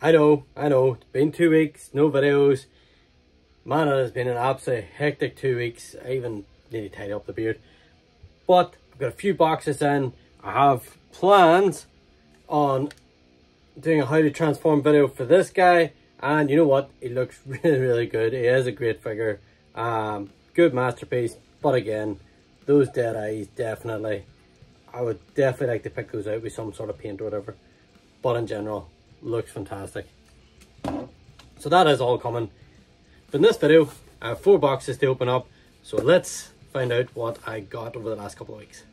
I know, it's been 2 weeks, no videos. Man, it has been an absolute hectic 2 weeks. I even nearly tied up the beard. But I've got a few boxes in. I have plans on doing a how to transform video for this guy. And you know what? He looks really, really good. He is a great figure. Good masterpiece. But again, those dead eyes, definitely. I would definitely like to pick those out with some sort of paint or whatever. But in general, looks fantastic. So that is all coming. But in this video, I have 4 boxes to open up. So let's find out what I got over the last couple of weeks.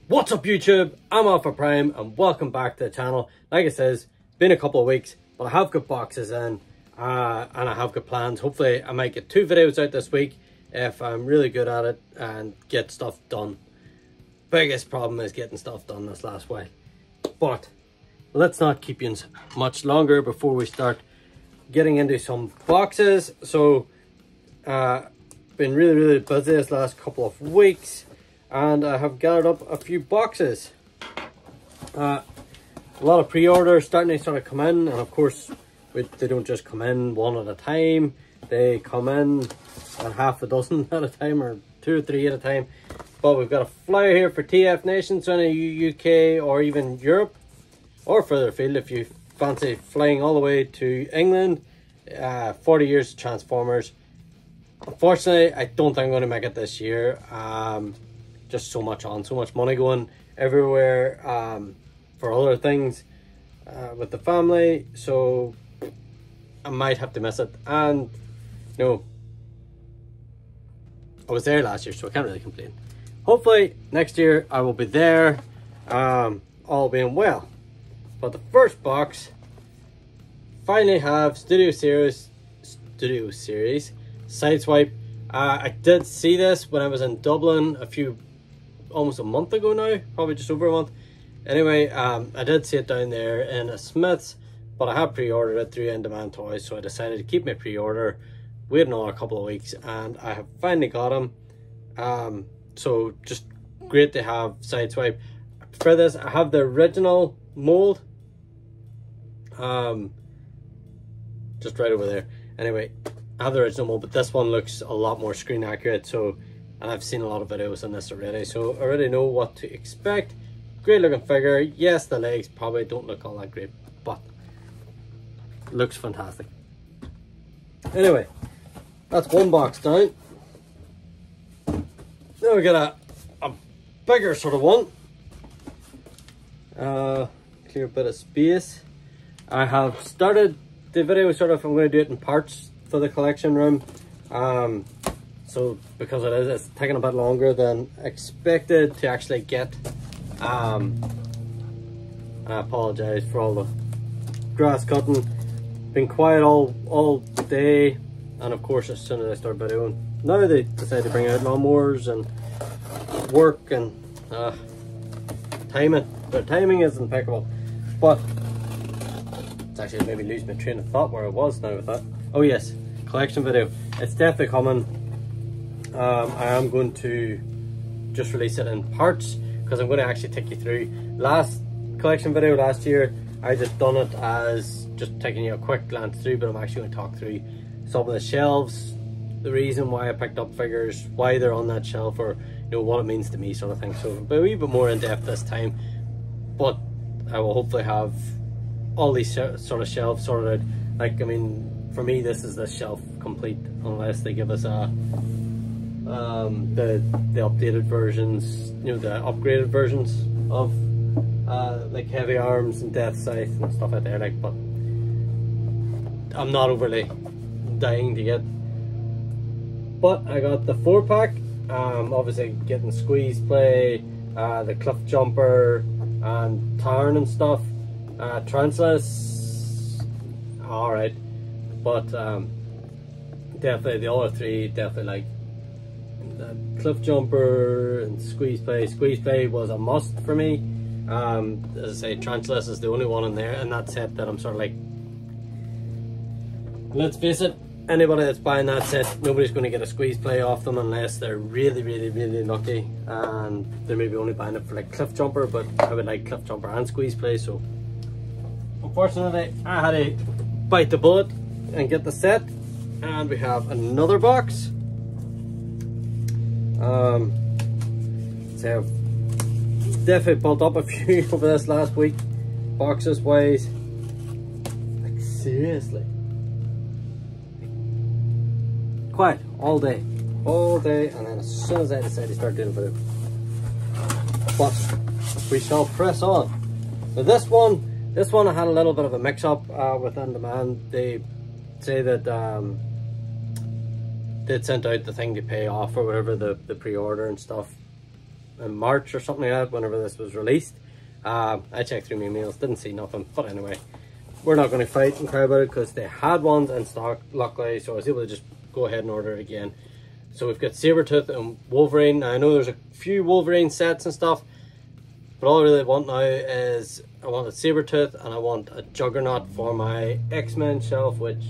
What's up YouTube? I'm Alpha Prime and welcome back to the channel. Like I says, been a couple of weeks, but I have got boxes in and I have got plans. Hopefully I might get 2 videos out this week if I'm really good at it and get stuff done. Biggest problem is getting stuff done this last while. But let's not keep you much longer before we start getting into some boxes. So been really busy this last couple of weeks. And I have gathered up a few boxes. A lot of pre-orders starting to sort of come in, and of course they don't just come in one at a time. They come in a half a dozen at a time, or 2 or 3 at a time. But we've got a flyer here for TF Nation, so in the UK or even Europe or further afield if you fancy flying all the way to England. 40 years of Transformers. Unfortunately, I don't think I'm going to make it this year. Just so much money going everywhere for other things with the family, so I might have to miss it. And you know, I was there last year, so I can't really complain. Hopefully next year I will be there, all being well. But the first box finally have Studio Series Sideswipe. I did see this when I was in Dublin almost a month ago now, probably just over a month. Anyway, I did see it down there in a Smith's, but I have pre-ordered it through In Demand Toys, so I decided to keep my pre-order, wait another couple of weeks, and I have finally got them. So just great to have Sideswipe. For this, I have the original mold, just right over there. Anyway, I have the original mold, but this one looks a lot more screen accurate, so, and I've seen a lot of videos on this already, so I already know what to expect. Great looking figure. Yes, the legs probably don't look all that great, but looks fantastic. Anyway, that's one box down. Then we got a bigger sort of one. Clear bit of space. I have started the video sort of, I'm going to do it in parts for the collection room. So because it's taking a bit longer than expected to actually get. I apologize for all the grass cutting. Been quiet all day, and of course as soon as I start videoing, now they decide to bring out lawnmowers and work and timing. Their timing is impeccable, but it's actually maybe lose my train of thought where I was now with that. Oh yes, collection video. It's definitely coming. I am going to just release it in parts because I'm going to actually take you through. Last collection video last year, I just done it as just taking you a quick glance through, but I'm actually going to talk through some of the shelves, the reason why I picked up figures, why they're on that shelf, or you know what it means to me, sort of thing. So a wee bit more in depth this time, but I will hopefully have all these sort of shelves sorted out. Like, I mean, for me this is the shelf complete, unless they give us a the updated versions, you know, the upgraded versions of like Heavy Arms and Death Scythe and stuff like that. Like, but I'm not overly dying to get. But I got the 4-pack. Obviously getting Squeeze Play, the Cliff Jumper, and Tarn and stuff. Transless, alright, but definitely the other 3 definitely like Cliff Jumper and Squeeze Play. Squeeze Play was a must for me. As I say, Tarantulas is the only one in there in that set that I'm sort of like, let's face it, anybody that's buying that set, nobody's going to get a Squeeze Play off them unless they're really lucky, and they're maybe only buying it for like Cliff Jumper, but I would like Cliff Jumper and Squeeze Play, so unfortunately I had to bite the bullet and get the set. And we have another box. So I've definitely built up a few over this last week, boxes wise. Like seriously, quiet all day, and then as soon as I decide to start doing a video, but we shall press on. So this one I had a little bit of a mix-up with On Demand. They say that they'd sent out the thing to pay off or whatever, the pre-order and stuff in March or something like that, whenever this was released. I checked through my emails, didn't see nothing, but anyway, we're not going to fight and cry about it because they had ones in stock, luckily, so I was able to just go ahead and order it again. So we've got Sabretooth and Wolverine. Now I know there's a few Wolverine sets and stuff, but all I really want now is I want a Sabretooth and I want a Juggernaut for my X-Men shelf, which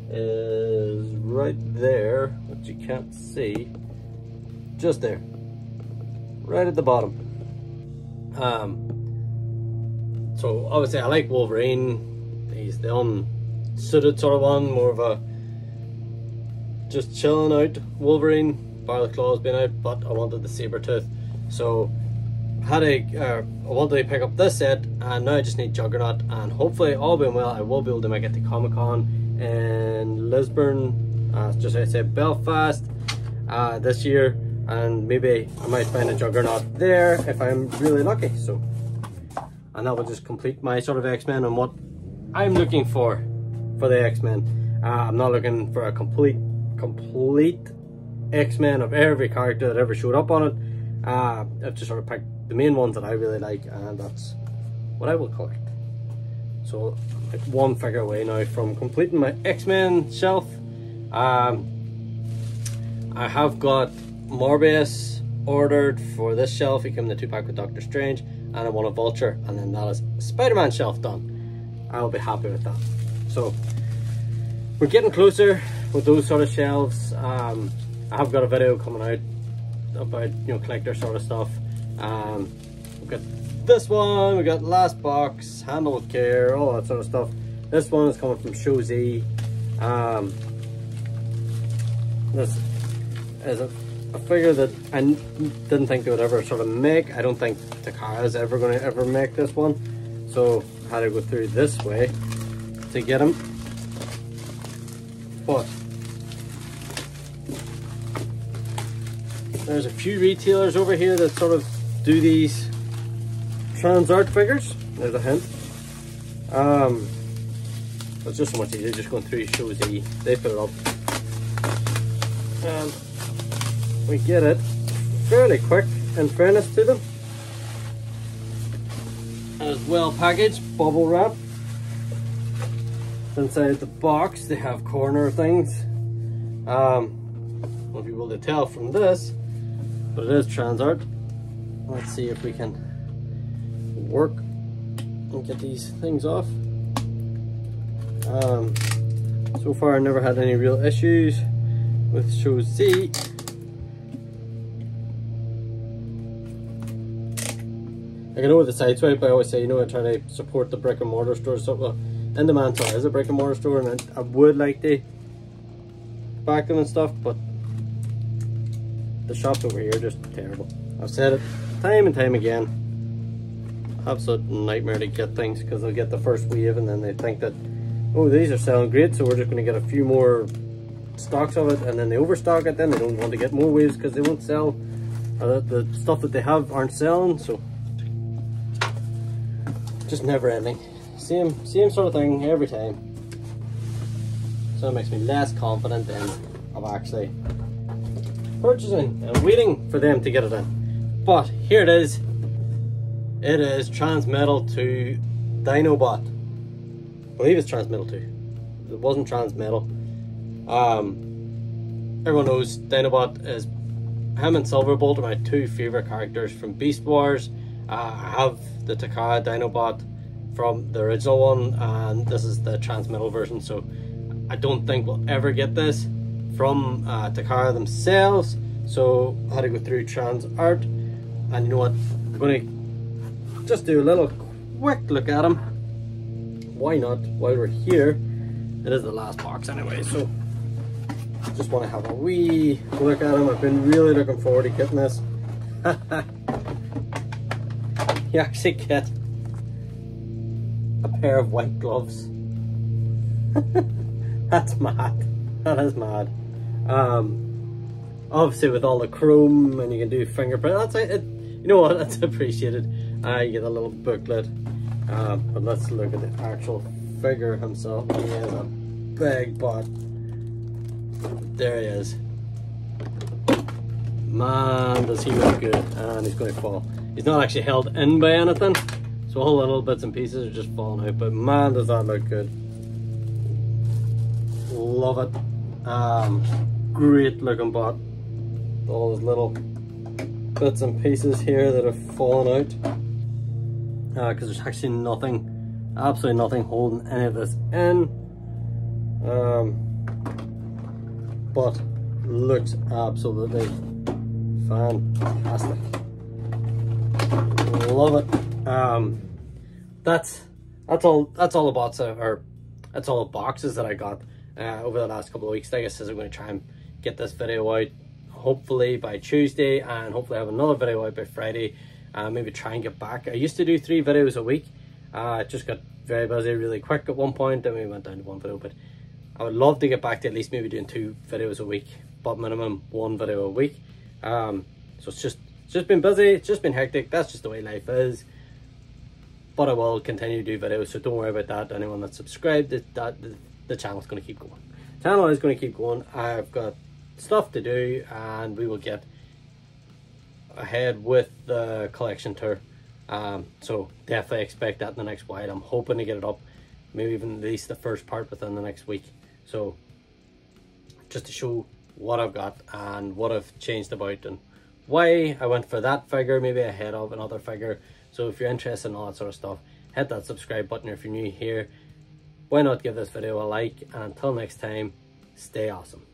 is right there, which you can't see, just there, right at the bottom. So obviously I like Wolverine. He's the unsuited sort of one, more of a just chilling out Wolverine, bar the claws being out, but I wanted the Sabretooth, so I wanted to pick up this set, and now I just need Juggernaut, and hopefully all being well I will be able to make it to Comic-Con in Lisburn, just outside Belfast, this year, and maybe I might find a Juggernaut there if I'm really lucky. So, and that will just complete my sort of X-Men and what I'm looking for the X-Men. I'm not looking for a complete X-Men of every character that ever showed up on it. I've just sort of picked the main ones that I really like, and that's what I will collect. So like one figure away now from completing my X-Men shelf. I have got Morbius ordered for this shelf. He came in the 2-pack with Doctor Strange, and I want a Vulture, and then that is Spider-Man shelf done. I'll be happy with that. So we're getting closer with those sort of shelves. I have got a video coming out about, you know, collector sort of stuff. We've got this one, we got Last Box, Handle with Care, all that sort of stuff. This one is coming from Show Z. This is a figure that I didn't think they would ever sort of make. I don't think Takara is ever going to ever make this one, so I had to go through this way to get him. But there's a few retailers over here that sort of do these trans art figures. There's a hint. It's just so much easier just going through Show Z. They put it up, and we get it fairly quick, in fairness to them. And it's well packaged, bubble wrap. Inside the box they have corner things. Won't be able to tell from this, but it is trans art. Let's see if we can work and get these things off. So far I never had any real issues with Show Z. Like, I know with the side swipe I always say, you know, I try to support the brick and mortar stores. So, well, On Demand is a brick and mortar store, and I would like to back them and stuff, but the shops over here are just terrible. I've said it time and time again. Absolute nightmare to get things, because they'll get the first wave and then they think that, oh, these are selling great, so we're just going to get a few more stocks of it, and then they overstock it. Then they don't want to get more waves because they won't sell, or the stuff that they have aren't selling. So just never ending, same sort of thing every time. So it makes me less confident of actually purchasing and waiting for them to get it in. But here it is. It is Transmetal 2 Dinobot. I believe it's Transmetal 2. It wasn't Transmetal. everyone knows Dinobot is him and Silverbolt are my two favourite characters from Beast Wars. I have the Takara Dinobot from the original one, and this is the transmittal version, so I don't think we'll ever get this from Takara themselves, so I had to go through trans art. And you know what, I'm going to just do a little quick look at him. Why not, while we're here? It is the last box anyway, so just want to have a wee look at him. I've been really looking forward to getting this. You actually get a pair of white gloves. That's mad. That is mad. Obviously with all the chrome, and you can do fingerprint. That's it. You know what? That's appreciated. You get a little booklet. But let's look at the actual figure himself. He is a big butt. There he is. Man, does he look good. And he's going to fall. He's not actually held in by anything, so all little bits and pieces are just falling out, but man, does that look good. Love it. Great looking bot. All those little bits and pieces here that have fallen out, because there's actually nothing, absolutely nothing holding any of this in. But looks absolutely fantastic. Love it. That's all the bots that's all the boxes that I got over the last couple of weeks. Like I said, I'm going to try and get this video out hopefully by Tuesday, and hopefully have another video out by Friday. Maybe try and get back. I used to do 3 videos a week. Just got very busy really quick at one point, and we went down to 1 video, but I would love to get back to at least maybe doing 2 videos a week, but minimum 1 video a week. So it's just been busy, it's just been hectic. That's just the way life is, but I will continue to do videos, so don't worry about that. Anyone that's subscribed, the channel's going to keep going. Channel is going to keep going. I've got stuff to do, and we will get ahead with the collection tour. So definitely expect that in the next while. I'm hoping to get it up, maybe even at least the first part within the next week, so just to show what I've got and what I've changed about and why I went for that figure maybe ahead of another figure. So if you're interested in all that sort of stuff, hit that subscribe button. If you're new here, why not give this video a like, and until next time, stay awesome.